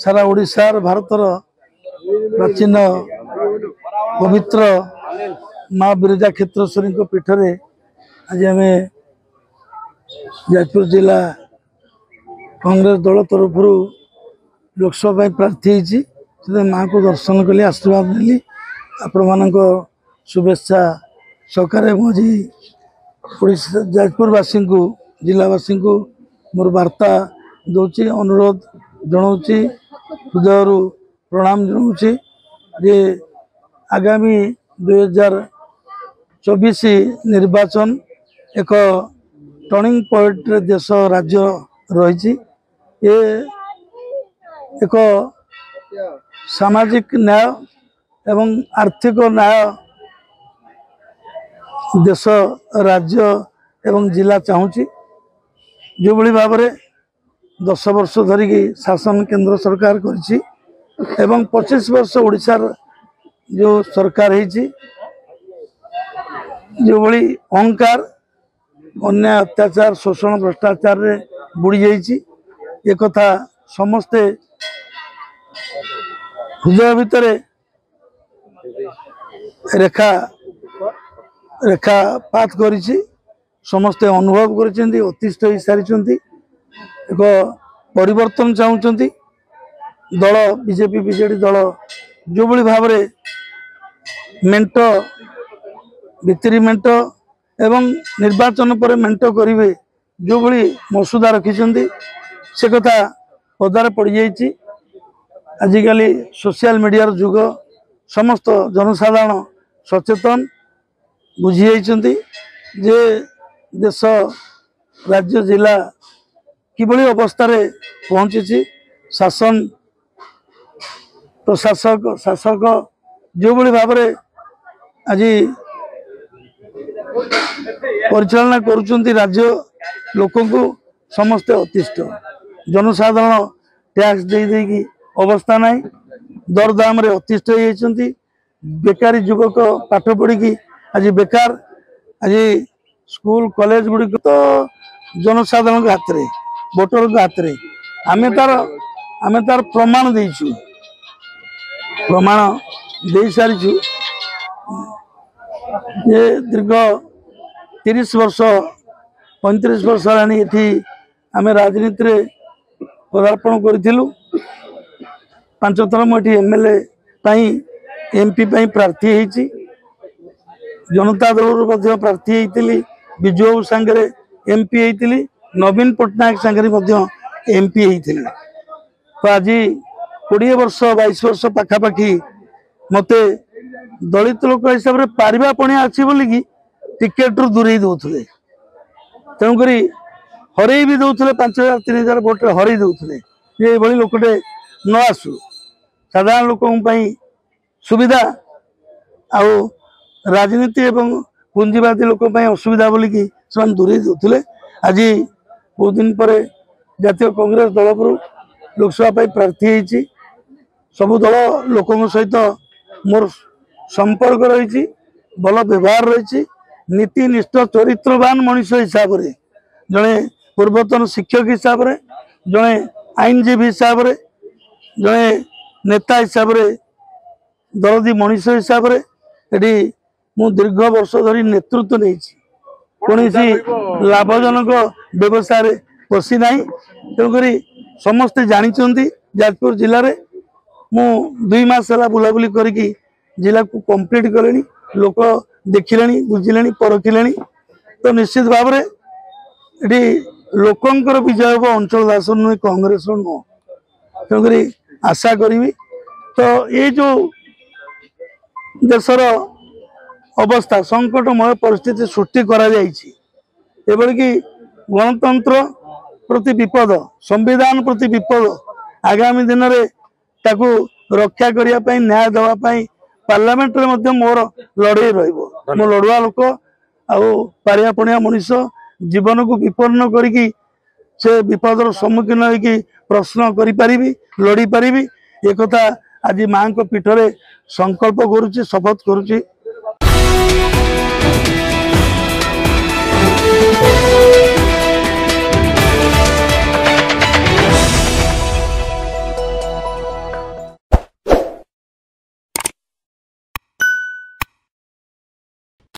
सारा ओडिशार भारतर प्राचीन पवित्र माँ बिरजा क्षेत्रेश्वरी पीठरे आज आम जाजपुर जिला कांग्रेस दल तरफ लोकसभा प्रार्थी होती माँ को दर्शन कली आशीर्वाद नेली आपण शुभेच्छा सहकार जाजपुरवासी को जिलावासी को मोर वार्ता दूसरी अनुरोध जनाऊँगी हृदय प्रणाम जनाऊँगी जे आगामी 2024 निर्वाचन एक टर्निंग पॉइंट देश राज्य रही एक सामाजिक न्याय एवं आर्थिक न्याय देश राज्य एवं जिला चाहूँगी जो भली भाव में 10 वर्ष धरिकी शासन केंद्र सरकार करिछि एवं 25 वर्ष ओडिशार जो सरकार है जो भली अहंकार अन्याय अत्याचार शोषण भ्रष्टाचार रे बुड़ी जाइछि एक कथा समस्ते हृदय भितर रेखा रेखापात करिछि समस्ते अनुभव करिसेंती अतिष्ठ हो सारी एक परिवर्तन चाहूँगी दल बीजेपी बीजेडी दल जो भली भाव में मेंट भितरी मेंट एवं निर्वाचन पर मेंट करेंगे जो भली मसुदा रखिंट से कथा पदार पड़ जाइए आजिकल सोशल मीडिया जुग समस्त जनसाधारण सचेतन बुझी जाइए जे देश राज्य जिला किभली अवस्था पहुंची शासन प्रशासक शासक जो भली भाव में आज परिचालना करुँच राज्य लोक को समस्ते अतिष्ठ जनसाधारण टैक्स दे अवस्था ना दरदाम रे अतिष्ठ होती बेकारी युवक पाठ पढ़ी आज बेकार आज स्कूल कॉलेज गुड़िक तो जनसाधारण हाथ में वोटर को हाथ में आमे तार प्रमाण देइछु प्रमाण दे सारी ये दीर्घ 30 वर्ष 35 वर्ष है ये आम राजनीति रे पदार्पण करूँ 5 थर मुझे एमएलए एमपी प्रार्थी होती जनता दल प्रार्थी होती विजु बाबू सांगे एमपी होती नवीन पट्टनायक सांगे एमपी होती तो आज 20 वर्ष 22 वर्ष पाखापाखि मते दलित लोक हिसाब से पारिबा पणिया अच्छी बोलिकी टिकेट रू दूरे दौले तेणुक हरई भी दौले 5000 3000 भोट हरई दौले ये लोकटे न आसू साधारण लोक सुविधा आउ राजनीति एवं पुंजीवादी लोक असुविधा बोलिकी से दूरे दौले आज बहुत दिन पर जातीय कांग्रेस दल लोकसभा प्रार्थी होती सबु दल लोक सहित मोर संपर्क रही भल व्यवहार रही नीतिनिष्ठ चरित्रवान मनीष हिसाब से जड़े पूर्वतन शिक्षक हिसाब से जड़े आईनजीवी हिसाब से जड़े नेता हिसाब से दरदी मनीष हिसाब से ये मु दीर्घ वर्ष धरी नेतृत्व नहीं कौन लाभजनक व्यवसाय पशि ना तेणुक समस्ते जानते जाजपुर जिले में मु 2 मास है बुलाबुली करके जिला को कंप्लीट कले लोक देखिले बुझिले परखिले तो निश्चित भाव में ये लोकंकर विजय हम अंचल दास नुहे कांग्रेस नुह तेणुक आशा करी तो ये जो देशर अवस्था संकटमय परिस्थिति सृष्टि करा कि गणतंत्र प्रति विपद संविधान प्रति विपद आगामी दिन में ताकू रक्षा करने न्याय देवाई पार्लियामेंट रे मोर लड़े मो लड़ुआ लोक आरिया पणिया मनीष जीवन को विपन्न करी से विपदर सम्मुखीन होगी प्रश्न करी लड़ी पारि एक कथा आज माँ को पीठरे संकल्प करुच्ची शपथ करुच्ची।